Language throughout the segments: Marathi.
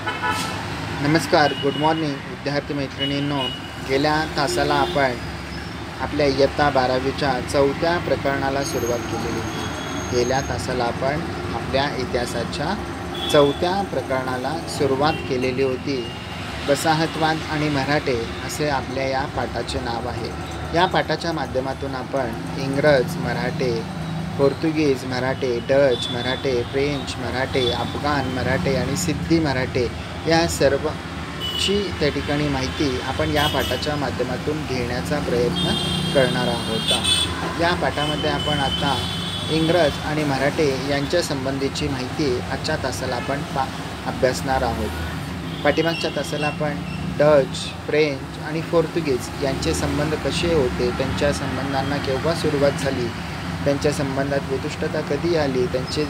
नमस्कार, गुड मॉर्निंग विद्यार्थी मैत्रिणींनो. गेल्या तासाला आपण आपल्या इयत्ता 12वीच्या 4थ्या प्रकरणाला सुरुवात केलेली होती. गेल्या तासाला आपण आपल्या इतिहासाच्या 4थ्या प्रकरणाला सुरुवात केलेली होती. वसाहतवाद आणि मराठे असे आपल्या या पाठाचे नाव आहे. या पाठाच्या माध्यमातून आपण इंग्रज, मराठे, पोर्तुगीज, मराठे, डच, मराठे, फ्रेंच, मराठे, अफगाण, मराठे आणि सिद्धी मराठे या सर्वची त्या ठिकाणी माहिती आपण या पाठाच्या माध्यमातून घेण्याचा प्रयत्न करणार आहोत. या पाठामध्ये आपण आता इंग्रज आणि मराठे यांच्या संबंधीची माहिती आजच्या तासाला आपण अभ्यासणार आहोत. पाठीमागच्या तासाला आपण डच, फ्रेंच आणि पोर्तुगीज यांचे संबंध कसे होते, त्यांच्या संबंधांना केव्हा सुरुवात झाली, त्यांच्या संबंधात वितुष्टता कधी आली, त्यांचे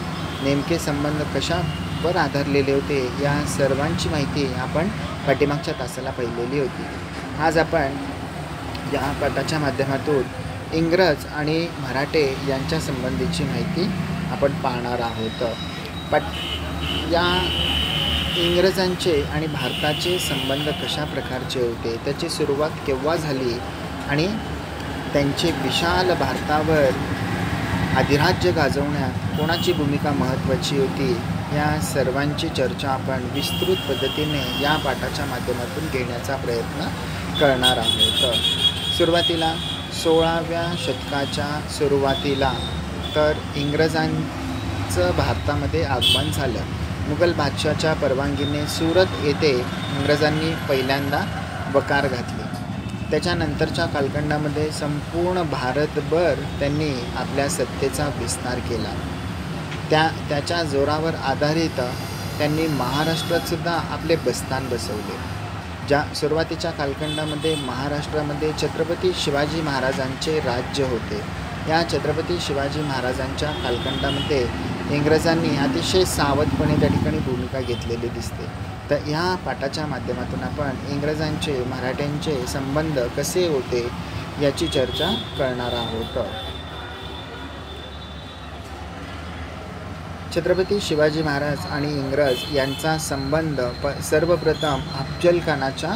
नेमके संबंध कशावर आधारलेले होते, या सर्वांची माहिती आपण पाठीमागच्या तासाला पाहिलेली होती. आज आपण या पाठाच्या माध्यमातून इंग्रज आणि मराठे यांच्या संबंधीची माहिती आपण पाहणार आहोत. या इंग्रजांचे आणि भारताचे संबंध कशा प्रकारचे होते, त्याची सुरुवात केव्हा झाली आणि त्यांचे विशाल भारतावर अधिराज्य गाजवण्यात कोणाची भूमिका महत्त्वाची होती, या सर्वांची चर्चा आपण विस्तृत पद्धतीने या पाठाच्या माध्यमातून घेण्याचा प्रयत्न करणार आहोत. सुरुवातीला 16व्या शतकाच्या सुरुवातीला तर इंग्रजांचं भारतामध्ये आगमन झालं. मुघल बादशाहच्या परवानगीने सुरत येथे इंग्रजांनी पहिल्यांदा वकार घातली. त्याच्यानंतरच्या कालखंडामध्ये संपूर्ण भारतभर त्यांनी आपल्या सत्तेचा विस्तार केला. त्याच्या जोरावर आधारित त्यांनी महाराष्ट्रातसुद्धा आपले बस्तान बसवले. ज्या सुरुवातीच्या कालखंडामध्ये महाराष्ट्रामध्ये छत्रपती शिवाजी महाराजांचे राज्य होते. या छत्रपती शिवाजी महाराजांच्या कालखंडामध्ये इंग्रजांनी अतिशय सावधपणे त्या ठिकाणी भूमिका घेतलेली दिसते. तर ह्या पाठाच्या माध्यमातून आपण इंग्रजांचे मराठ्यांचे संबंध कसे होते याची चर्चा करणार आहोत. छत्रपती शिवाजी महाराज आणि इंग्रज यांचा संबंध सर्वप्रथम अफजल खानाच्या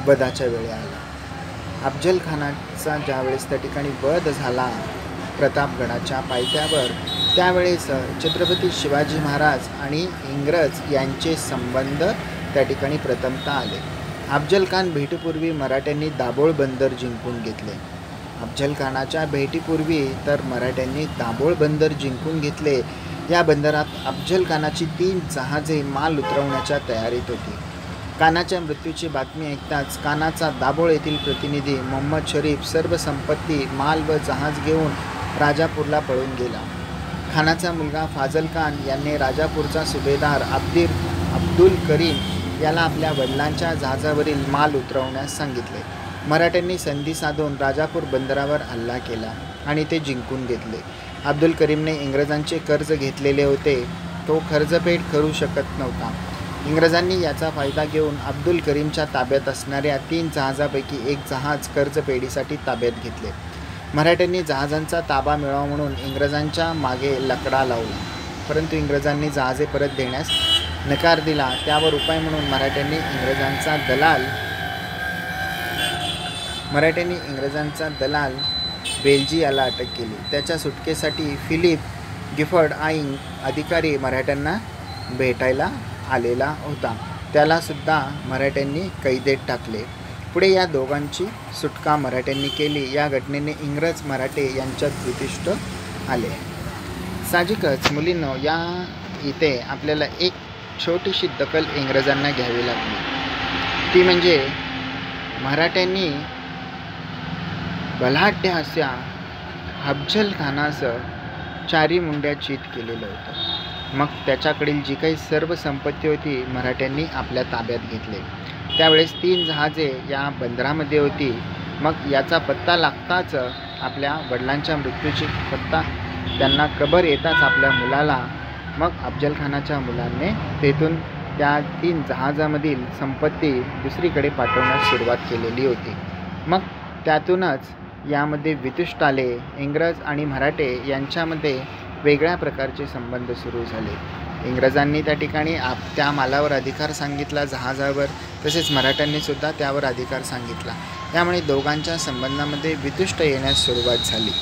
वधाच्या वेळी आला. अफजल खानाचा ज्यावेळेस त्या ठिकाणी वध झाला प्रतापगडाच्या पायथ्यावर, त्यावेळेस छत्रपती शिवाजी महाराज आणि इंग्रज यांचे संबंध त्या ठिकाणी प्रथमतः आले. अफजल खान भेटीपूर्वी मराठ्यांनी दाभोळ बंदर जिंकून घेतले. अफजल खानाच्या भेटीपूर्वी तर मराठ्यांनी दाभोळ बंदर जिंकून घेतले. या बंदरात अफजल खानाची 3 जहाजे माल उतरवण्याच्या तयारीत होती. खानाच्या मृत्यूची बातमी ऐकताच खानाचा दाभोळ येथील प्रतिनिधी मोहम्मद शरीफ सर्व संपत्ती, माल व जहाज घेऊन राजापूरला पळून गेला. खानाचा मुलगा फाजल खान याने राजापूरचा सुभेदार अब्दुल करीम याला आपल्या वडिलांच्या जहाजावरील माल उतरवण्यास सांगितले. मराठ्यांनी संधी साधून राजापूर बंदरावर हल्ला केला आणि ते जिंकून घेतले. अब्दुल करीमने इंग्रजांचे कर्ज घेतलेले होते, तो कर्जफेड करू शकत नव्हता. इंग्रजांनी याचा फायदा घेऊन अब्दुल करीमच्या ताब्यात असणाऱ्या 3 जहाजापैकी एक जहाज कर्जफेडीसाठी ताब्यात घेतले. मराठ्यांनी जहाजांचा ताबा मिळावा म्हणून इंग्रजांच्या मागे लकडा लावला, परंतु इंग्रजांनी जहाजे परत देण्यास नकार दिला. त्यावर उपाय म्हणून मराठ्यांनी इंग्रजांचा दलाल बेल्जी याला अटक केली. त्याच्या सुटकेसाठी फिलिप गिफर्ड हा अधिकारी मराठ्यांना भेटायला आलेला होता. त्याला सुद्धा मराठ्यांनी कैदेत टाकले. पुढे या दोघांची सुटका मराठ्यांनी केली. या घटनेने इंग्रज मराठे यांच्यात वितुष्ट आले. साहजिकच मुलींनो, या इथे आपल्याला एक छोटीशी दखल इंग्रजांना घ्यावी लागली. ती म्हणजे मराठ्यांनी बलाढ्य अशा अफजल खानाचं 4 मुंड्या चीत केलेलं होतं. मग त्याच्याकडील जी काही सर्व संपत्ती होती मराठ्यांनी आपल्या ताब्यात घेतले. त्यावेळेस 3 जहाजे या बंदरामध्ये होती. मग याचा पत्ता लागताच आपल्या वडिलांच्या मृत्यूची पत्ता त्यांना खबर येताच आपल्या मुलाला, मग अफजल खानाच्या मुलांनी तेथून त्या 3 जहाजामधील संपत्ती दुसरीकडे पाठवण्यास सुरुवात केलेली होती. मग त्यातूनच यामध्ये वितुष्ट आले. इंग्रज आणि मराठे यांच्यामध्ये वेगळ्या प्रकारचे संबंध सुरू झाले. इंग्रजांनी त्या ठिकाणी त्या मालावर अधिकार सांगितला जहाजावर, तसेच मराठ्यांनीसुद्धा त्यावर अधिकार सांगितला. त्यामुळे दोघांच्या संबंधामध्ये वितुष्ट येण्यास सुरुवात झाली.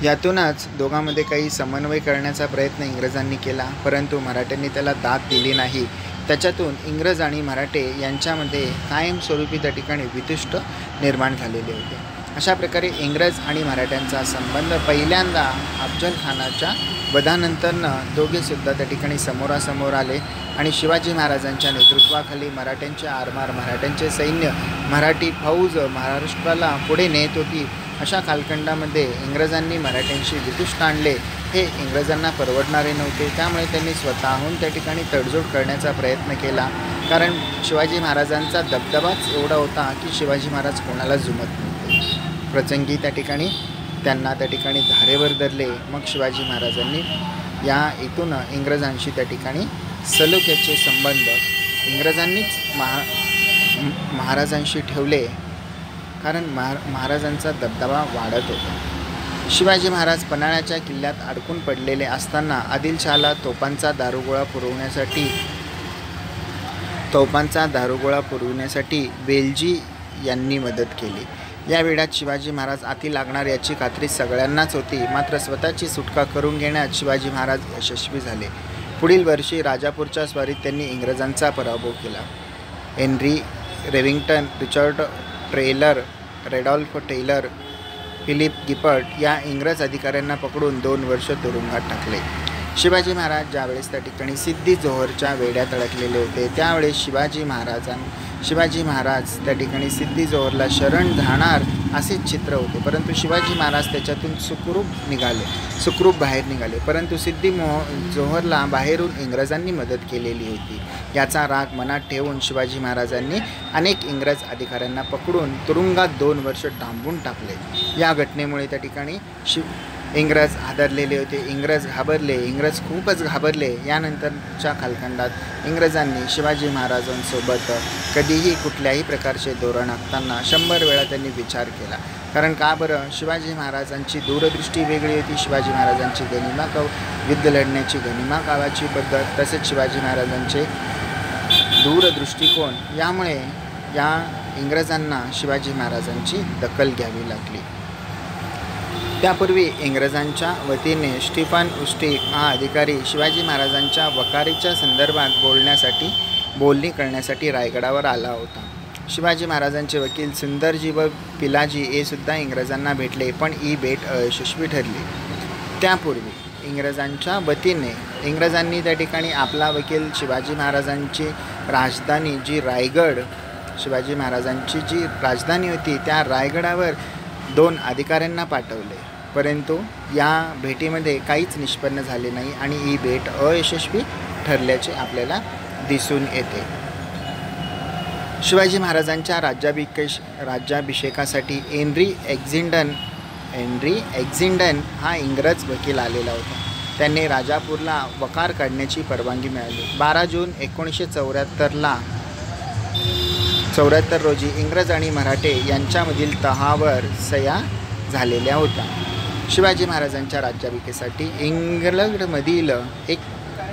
यातूनच दोघांमध्ये काही समन्वय करण्याचा प्रयत्न इंग्रजांनी केला, परंतु मराठ्यांनी त्याला दाद दिली नाही. त्याच्यातून इंग्रज आणि मराठे यांच्यामध्ये कायमस्वरूपी त्या ठिकाणी वितुष्ट निर्माण झालेले होते. अशा प्रकारे इंग्रज आणि मराठ्यांचा संबंध पहिल्यांदा अफजल खानाच्या वधानंतरनं दोघेसुद्धा त्या ठिकाणी समोरासमोर आले आणि शिवाजी महाराजांच्या नेतृत्वाखाली मराठ्यांचे आरमार, मराठ्यांचे सैन्य, मराठी फौज महाराष्ट्राला पुढे नेत होती. अशा कालखंडामध्ये इंग्रजांनी मराठ्यांशी वितुष्ट आणले हे इंग्रजांना परवडणारे नव्हते. त्यामुळे त्यांनी स्वतःहून त्या ठिकाणी तडजोड करण्याचा प्रयत्न केला, कारण शिवाजी महाराजांचा दबदबाच एवढा होता की शिवाजी महाराज कोणाला जुमत नव्हते. प्रसंगी त्या ठिकाणी त्यांना त्या ठिकाणी धारेवर धरले. मग शिवाजी महाराजांनी या इथून इंग्रजांशी त्या ठिकाणी सलोख्याचे संबंध इंग्रजांनीच महाराजांशी ठेवले, कारण महाराजांचा दबदबा वाढत होता. शिवाजी महाराज पन्हाळ्याच्या किल्ल्यात अडकून पडलेले असताना आदिलशहाला तोफांचा दारुगोळा पुरवण्यासाठी वेलजी यांनी मदत केली. या वेळात शिवाजी महाराज आती लागणार याची खात्री सगळ्यांनाच होती. मात्र स्वतःची सुटका करून घेण्यात शिवाजी महाराज यशस्वी झाले. पुढील वर्षी राजापूरच्या स्वारीत त्यांनी इंग्रजांचा पराभव केला. Henry Revington, Richard Taylor, Randolph Taylor, Philip Gifford या इंग्रज अधिकाऱ्यांना पकडून 2 वर्ष तुरुंगात टाकले. शिवाजी महाराज ज्यावेळेस त्या ठिकाणी सिद्दी जोहरच्या वेड्यात अडकलेले होते, त्यावेळेस शिवाजी महाराज त्या ठिकाणी सिद्दी जोहरला शरण जाणार असेच चित्र होते. परंतु शिवाजी महाराज त्याच्यातून सुखरूप बाहेर निघाले. परंतु सिद्दी जोहरला बाहेरून इंग्रजांनी मदत केलेली होती. याचा राग मनात ठेवून शिवाजी महाराजांनी अनेक इंग्रज अधिकाऱ्यांना पकडून तुरुंगात 2 वर्ष डांबून टाकले. या घटनेमुळे त्या ठिकाणी इंग्रज हादरलेले होते. इंग्रज खूपच घाबरले. यानंतरच्या कालखंडात इंग्रजांनी शिवाजी महाराजांसोबत कधीही कुठल्याही प्रकारचे धोरण आखताना 100 वेळा त्यांनी विचार केला. कारण का बरं? शिवाजी महाराजांची दूरदृष्टी वेगळी होती. शिवाजी महाराजांची युद्ध लढण्याची गनिमा कावाची पद्धत, तसेच शिवाजी महाराजांचे दूरदृष्टिकोन, यामुळे या इंग्रजांना शिवाजी महाराजांची दखल घ्यावी लागली. त्यापूर्वी इंग्रजांच्या वतीने स्टीफन उस्टिक हा अधिकारी शिवाजी महाराजांच्या वकारीच्या संदर्भात बोलणी करण्यासाठी रायगडावर आला होता. शिवाजी महाराजांचे वकील सुंदरजी व पिलाजी हे सुद्धा इंग्रजांना भेटले, पण ही भेट अयशस्वी ठरली. त्यापूर्वी इंग्रजांच्या वतीने इंग्रजांनी त्या ठिकाणी आपला वकील शिवाजी महाराजांची राजधानी जी रायगड, शिवाजी महाराजांची जी राजधानी होती त्या रायगडावर 2 अधिकाऱ्यांना पाठवले. परंतु या भेटीमध्ये काहीच निष्पन्न झाले नाही आणि ही भेट अयशस्वी ठरल्याचे आपल्याला दिसून येते. शिवाजी महाराजांच्या राज्याभिषेकासाठी हेनरी एक्झिंडन हा इंग्रज वकील आलेला होता. त्यांनी राजापूरला वकार काढण्याची परवानगी मिळाली. 12 जून 1974 रोजी इंग्रज आणि मराठे यांच्यामधील तहावर सह्या झालेल्या होत्या. शिवाजी महाराजांच्या राज्याभिषेकासाठी इंग्लंडमधील एक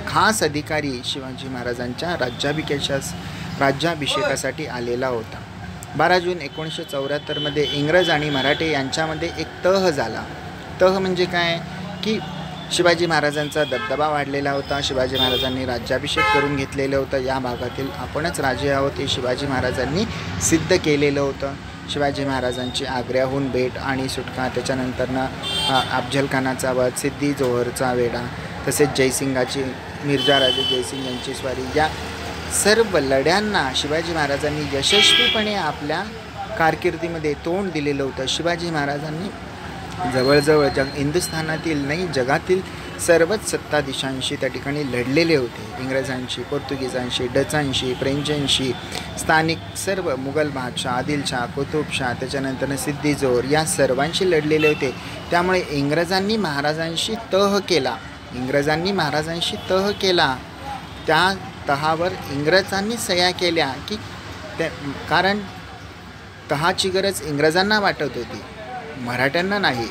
खास अधिकारी शिवाजी महाराजांच्या राज्याभिषेकासाठी आलेला होता. 12 जून 1974 इंग्रज आणि मराठे यांच्यामध्ये एक तह झाला. तह म्हणजे काय की शिवाजी महाराजांचा दबदबा वाढलेला होता. शिवाजी महाराजांनी राज्याभिषेक करून घेतलेलं होतं. या भागातील आपणच राजे आहोत हे शिवाजी महाराजांनी सिद्ध केलेलं होतं. शिवाजी महाराजांची आग्र्याहून भेट आणि सुटका, त्याच्यानंतरनं अफजल खानाचा वध, सिद्दी जोहरचा वेढा, तसेच मिर्झा राजे जयसिंग यांची स्वारी, या सर्व लढ्यांना शिवाजी महाराजांनी यशस्वीपणे आपल्या कारकिर्दीमध्ये तोंड दिलेलं होतं. शिवाजी महाराजांनी जवळजवळ हिंदुस्थानातील नाही जगातील सर्वच सत्ताधीशांशी त्या ठिकाणी लढलेले होते. इंग्रजांशी, पोर्तुगीजांशी, डचांशी, फ्रेंचांशी, स्थानिक सर्व मुघल बादशाह, आदिलशाह, कुतुबशाह, त्याच्यानंतर सिद्दी जोहर या सर्वांशी लढलेले होते. त्यामुळे इंग्रजांनी महाराजांशी तह केला. त्या तहावर इंग्रजांनी सह्या केल्या की कारण तहाची गरज इंग्रजांना वाटत होती, मराठ्यांना नाही.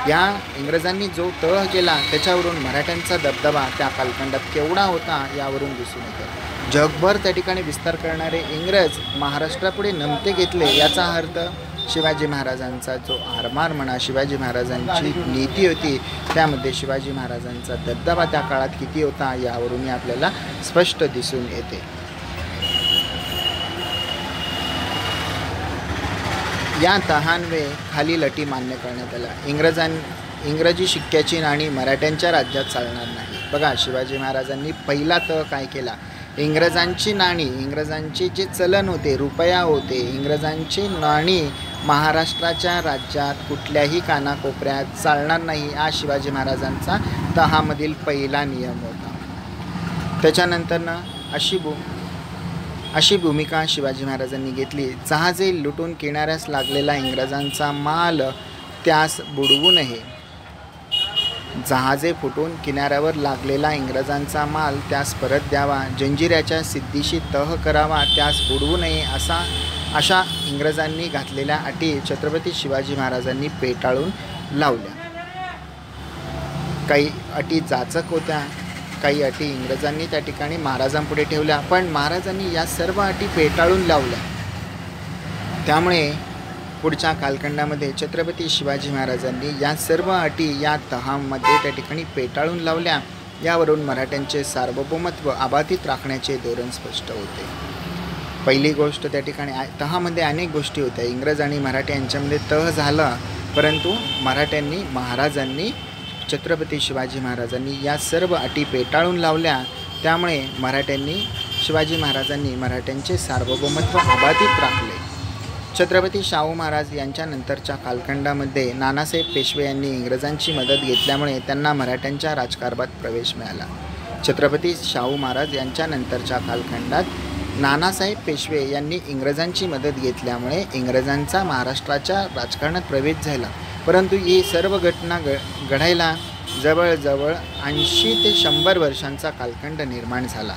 या इंग्रजांनी जो तह केला त्याच्यावरून मराठ्यांचा दबदबा त्या कालखंडात केवढा होता यावरून दिसून येतं. जगभर त्या ठिकाणी विस्तार करणारे इंग्रज महाराष्ट्रापुढे नमते घेतले याचा अर्थ शिवाजी महाराजांचा जो आरमार म्हणा, शिवाजी महाराजांची नीती होती, त्यामध्ये शिवाजी महाराजांचा दबदबा त्या काळात किती होता यावरून आपल्याला स्पष्ट दिसून येते. या तहान्वे खालील अटी मान्य करण्यात आल्या. इंग्रजी शिक्क्याची नाणी मराठ्यांच्या राज्यात चालणार नाही. बघा, शिवाजी महाराजांनी पहिला तह काय केला, इंग्रजांची नाणी, इंग्रजांचे जे चलन होते, रुपया होते, इंग्रजांची नाणी महाराष्ट्राच्या राज्यात कुठल्याही कानाकोपऱ्यात चालणार नाही हा शिवाजी महाराजांचा तहामधील पहिला नियम होता. त्याच्यानंतर अशी भूमिका शिवाजी महाराजांनी घेतली. जहाजे लुटून किनाऱ्यास लागलेला इंग्रजांचा माल त्यास बुडवू नये. जहाजे फुटून किनाऱ्यावर लागलेला इंग्रजांचा माल त्यास परत द्यावा. जंजिऱ्याच्या सिद्धीशी तह करावा, त्यास बुडवू नये. अशा इंग्रजांनी घातलेल्या अटी छत्रपती शिवाजी महाराजांनी पेटाळून लावल्या. काही अटी जाचक होत्या, काही अटी इंग्रजांनी त्या ठिकाणी महाराजांपुढे ठेवल्या, पण महाराजांनी या सर्व अटी पेटाळून लावल्या. त्यामुळे पुढच्या कालखंडामध्ये छत्रपती शिवाजी महाराजांनी या सर्व अटी या तहामध्ये त्या ठिकाणी पेटाळून लावल्या. यावरून मराठ्यांचे सार्वभौमत्व अबाधित राखण्याचे धोरण स्पष्ट होते. पहिली गोष्ट, त्या ठिकाणी तहामध्ये अनेक गोष्टी होत्या. इंग्रज आणि मराठी यांच्यामध्ये तह झाला, परंतु महाराजांनी छत्रपती शिवाजी महाराजांनी या सर्व अटी पेटाळून लावल्या. त्यामुळे शिवाजी महाराजांनी मराठ्यांचे सार्वभौमत्व अबाधित राखले. छत्रपती शाहू महाराज यांच्या नंतरच्या कालखंडामध्ये नानासाहेब पेशवे यांनी इंग्रजांची मदत घेतल्यामुळे त्यांना मराठ्यांच्या राजकारभारात प्रवेश मिळाला. छत्रपती शाहू महाराज यांच्या नंतरच्या कालखंडात नानासाहेब पेशवे यांनी इंग्रजांची मदत घेतल्यामुळे इंग्रजांचा महाराष्ट्राच्या राजकारणात प्रवेश झाला. परंतु ही सर्व घटना घडायला जवळजवळ 80 ते 100 वर्षांचा कालखंड निर्माण झाला.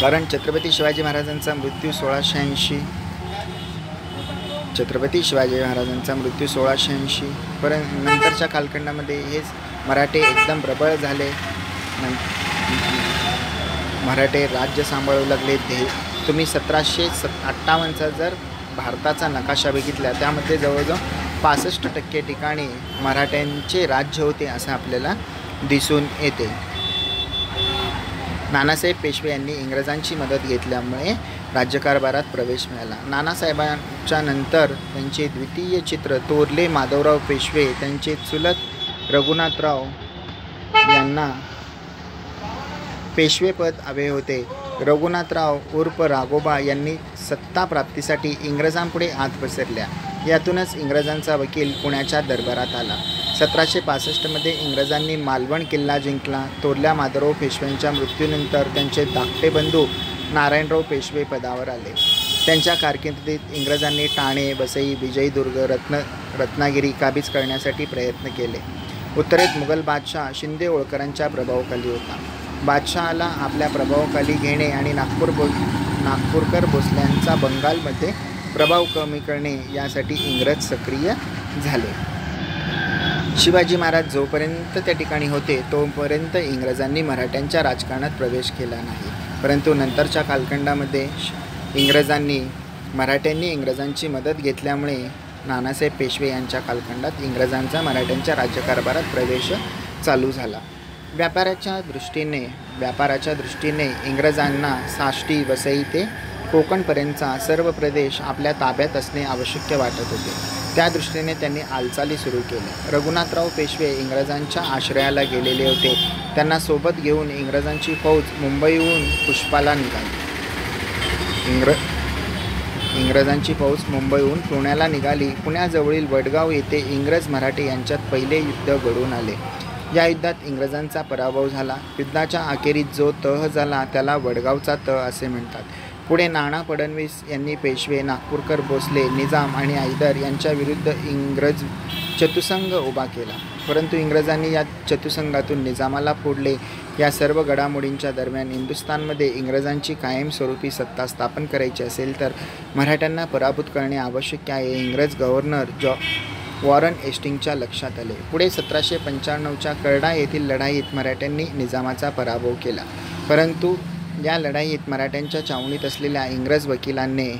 कारण छत्रपती शिवाजी महाराजांचा मृत्यू 1680, परंतु नंतरच्या कालखंडामध्ये हेच मराठे एकदम प्रबळ झाले. मराठे राज्य सांभाळू लागले. तुम्ही 1758चा जर भारताचा नकाशा बघितला, त्यामध्ये जवळजवळ 65% ठिकाणी मराठ्यांचे राज्य होते असं आपल्याला दिसून येते. नानासाहेब पेशवे यांनी इंग्रजांची मदत घेतल्यामुळे राज्यकारभारात प्रवेश मिळाला. नानासाहेबांच्या नंतर त्यांचे द्वितीय चित्र थोरले माधवराव पेशवे, त्यांचे चुलत रघुनाथराव यांना पेशवेपद हवे होते. रघुनाथराव उर्फ राघोबा यांनी सत्ता प्राप्तीसाठी इंग्रजांपुढे हात पसरल्या. यातूनच इंग्रजांचा वकील पुण्याच्या दरबारात आला. 1765मध्ये इंग्रजांनी मालवण किल्ला जिंकला. थोरल्या माधवराव पेशव्यांच्या मृत्यूनंतर त्यांचे धाकटे बंधू नारायणराव पेशवे पदावर आले. त्यांच्या कारकिर्दीत इंग्रजांनी ठाणे, वसई, विजयदुर्ग, रत्नागिरी काबीज करण्यासाठी प्रयत्न केले. उत्तरेत मुघल बादशाह शिंदे होळकरांच्या प्रभावाखाली होता. बादशहाला आपल्या प्रभावाखाली घेणे आणि नागपूरकर भोसल्यांचा बंगालमध्ये प्रभाव कमी करणे यासाठी इंग्रज सक्रिय झाले. शिवाजी महाराज जोपर्यंत त्या ठिकाणी होते तोपर्यंत इंग्रजांनी मराठ्यांच्या राजकारणात प्रवेश केला नाही. परंतु नंतरच्या कालखंडामध्ये मराठ्यांनी इंग्रजांची मदत घेतल्यामुळे नानासाहेब पेशवे यांच्या कालखंडात इंग्रजांचा मराठ्यांच्या राज्यकारभारात प्रवेश चालू झाला. व्यापाराच्या दृष्टीने इंग्रजांना साष्टी, वसई ते कोकणपर्यंतचा सर्व प्रदेश आपल्या ताब्यात असणे आवश्यक वाटत होते. त्या दृष्टीने त्यांनी हालचाली सुरू केल्या. रघुनाथराव पेशवे इंग्रजांच्या आश्रयाला गेलेले होते. त्यांना सोबत घेऊन इंग्रजांची फौज मुंबईहून पुष्पाला निघाली. इंग्रजांची फौज मुंबईहून पुण्याला निघाली. पुण्याजवळील वडगाव येथे इंग्रज मराठे यांच्यात पहिले युद्ध घडून आले. या युद्धात इंग्रजांचा पराभव झाला. युद्धाच्या अखेरीत जो तह झाला त्याला वडगावचा तह असे म्हणतात. पुढे नाना फडणवीस यांनी पेशवे, नागपूरकर, भोसले, निजाम आणि हैदर यांच्या विरुद्ध इंग्रज चतुसंघ उभा केला. परंतु इंग्रजांनी या चतुसंघातून निजामाला फोडले. या सर्व घडामोडींच्या दरम्यान हिंदुस्थानमध्ये इंग्रजांची कायमस्वरूपी सत्ता स्थापन करायची असेल तर मराठ्यांना पराभूत करणे आवश्यक आहे. इंग्रज गव्हर्नर वॉरन हेस्टिंग्जच्या लक्षात आले. पुढे 1795च्या करडा येथील लढाईत मराठ्यांनी निजामाचा पराभव केला. परंतु या लढाईत मराठ्यांच्या छावणीत असलेल्या इंग्रज वकिलांनी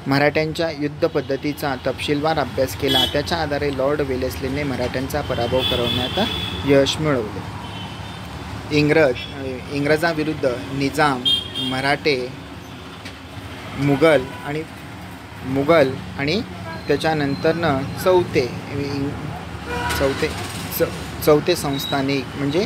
मराठ्यांच्या युद्धपद्धतीचा तपशीलवार अभ्यास केला. त्याच्या आधारे लॉर्ड वेलेस्लीने मराठ्यांचा पराभव करवण्यात यश मिळवले. इंग्रजाविरुद्ध निजाम, मराठे, मुघल आणि त्याच्यानंतरनं चौथे संस्थानिक म्हणजे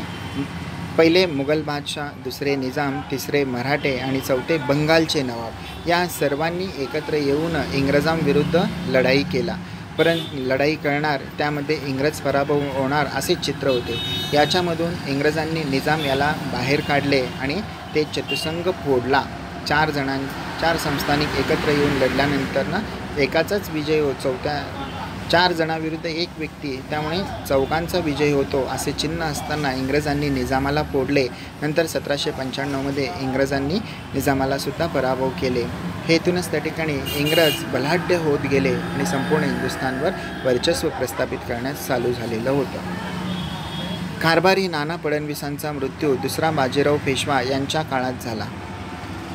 पहिले मुघल बादशाह, दुसरे निजाम, तिसरे मराठे आणि चौथे बंगालचे नवाब या सर्वांनी एकत्र येऊन इंग्रजांविरुद्ध लढाई केला. परंतु लढाई करणार त्यामध्ये इंग्रज पराभव होणार असे चित्र होते. याच्यामधून इंग्रजांनी निजाम याला बाहेर काढले आणि ते चतुसंग फोडला. 4 संस्थानिक एकत्र येऊन लढल्यानंतर एकाचाच विजय होतो. 4 जणांविरुद्ध 1 व्यक्ती, त्यामुळे चौघांचा विजय होतो असे चिन्ह असताना इंग्रजांनी निजामाला फोडले. नंतर 1795मध्ये इंग्रजांनी निजामाला सुद्धा पराभव केले. हेतूनच त्या ठिकाणी इंग्रज बलाढ्य होत गेले आणि संपूर्ण हिंदुस्थानवर वर्चस्व प्रस्थापित करण्यास चालू झालेलं होतं. कारभारी नाना फडणवीसांचा मृत्यू दुसरा बाजीराव पेशवा यांच्या काळात झाला.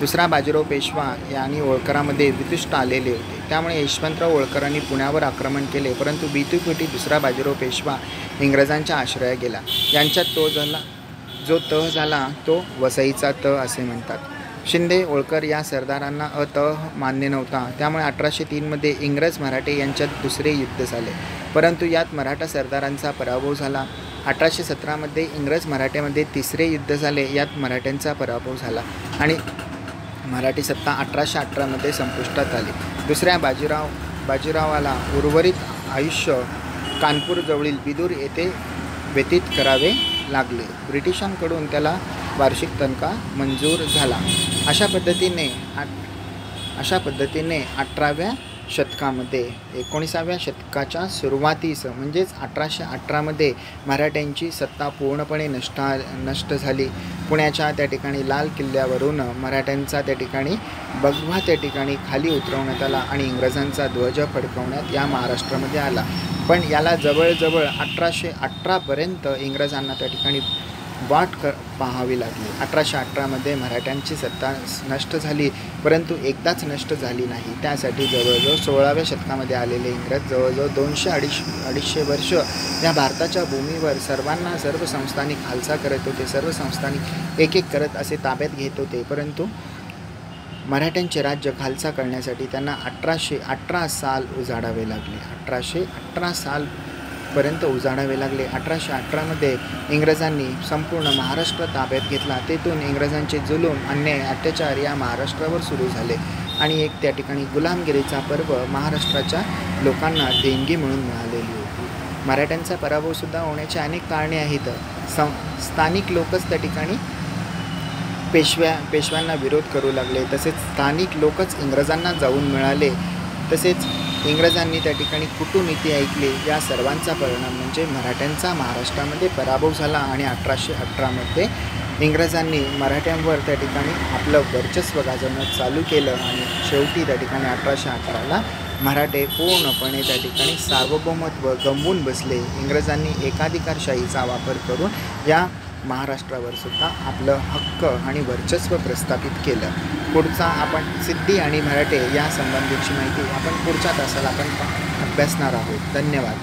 दुसरा बाजीराव पेशवा यांनी होळकरामध्ये वितुष्ट आलेले होते. त्यामुळे यशवंतराव होळकरांनी पुण्यावर आक्रमण केले. परंतु भीतीपोटी दुसरा बाजीराव पेशवा इंग्रजांच्या आश्रयात गेला. यांच्यात जो तह झाला तो वसईचा तह असे म्हणतात. शिंदे होळकर या सरदारांना तह मान्य नव्हता. त्यामुळे 1803मध्ये इंग्रज मराठे यांच्यात दुसरे युद्ध झाले. परंतु यात मराठा सरदारांचा पराभव झाला. 1817मध्ये इंग्रज मराठ्यामध्ये तिसरे युद्ध झाले. यात मराठ्यांचा पराभव झाला आणि मराठी सत्ता 1818मध्ये संपुष्टात आली. दुसऱ्या बाजीरावाला उर्वरित आयुष्य कानपूरजवळील बिदूर येथे व्यतीत करावे लागले. ब्रिटिशांकडून त्याला वार्षिक तनखा मंजूर झाला. अशा पद्धतीने 18व्या शतकामध्ये 19व्या शतकाच्या सुरुवातीस म्हणजेच 1818मध्ये मराठ्यांची सत्ता पूर्णपणे नष्ट झाली. पुण्याच्या त्या ठिकाणी लाल किल्ल्यावरून मराठ्यांचा त्या ठिकाणी भगवा त्या ठिकाणी खाली उतरवण्यात आला आणि इंग्रजांचा ध्वज फडकवण्यात या महाराष्ट्रामध्ये आला. पण याला जवळजवळ 1818पर्यंत इंग्रजांना त्या ठिकाणी वाट पाहावी लागली. 1818मध्ये मराठ्यांची सत्ता नष्ट झाली, परंतु एकदाच नष्ट झाली नाही. त्यासाठी जवळजवळ 16व्या शतकामध्ये आलेले इंग्रज जवळजवळ 200-250 वर्ष या भारताच्या भूमीवर सर्व संस्थानिक खालसा करत होते. सर्व संस्थानिक एक करत असे ताब्यात घेत होते. परंतु मराठ्यांचे राज्य खालसा करण्यासाठी त्यांना 1818 साल उजाडावे लागले. 1818 सालपर्यंत उजाडावे लागले. 1818मध्ये इंग्रजांनी संपूर्ण महाराष्ट्र ताब्यात घेतला. तेथून इंग्रजांचे जुलूम, अन्याय, अत्याचार या महाराष्ट्रावर सुरू झाले आणि एक त्या ठिकाणी गुलामगिरीचा पर्व महाराष्ट्राच्या लोकांना देणगी म्हणून मिळालेली होती. मराठ्यांचा पराभवसुद्धा होण्याची अनेक कारणे आहेत. स्थानिक लोकच त्या ठिकाणी पेशव्यांना विरोध करू लागले. तसेच स्थानिक लोकच इंग्रजांना जाऊन मिळाले. तसेच इंग्रजांनी त्या ठिकाणी कूटनीती ऐकली. या सर्वांचा परिणाम म्हणजे मराठ्यांचा महाराष्ट्रामध्ये पराभव झाला आणि 1818मध्ये इंग्रजांनी मराठ्यांवर त्या ठिकाणी आपलं वर्चस्व गाजवणं चालू केलं आणि शेवटी त्या ठिकाणी 1818ला मराठे पूर्णपणे त्या ठिकाणी सार्वभौमत्व गमवून बसले. इंग्रजांनी एकाधिकारशाहीचा वापर करून या महाराष्ट्रावर सुद्धा आपलं हक्क आणि वर्चस्व प्रस्थापित केलं. पुढचा आपण सिद्धी आणि मराठे या संबंधीची माहिती आपण पुढच्या तासाला आपण अभ्यासणार आहोत. धन्यवाद.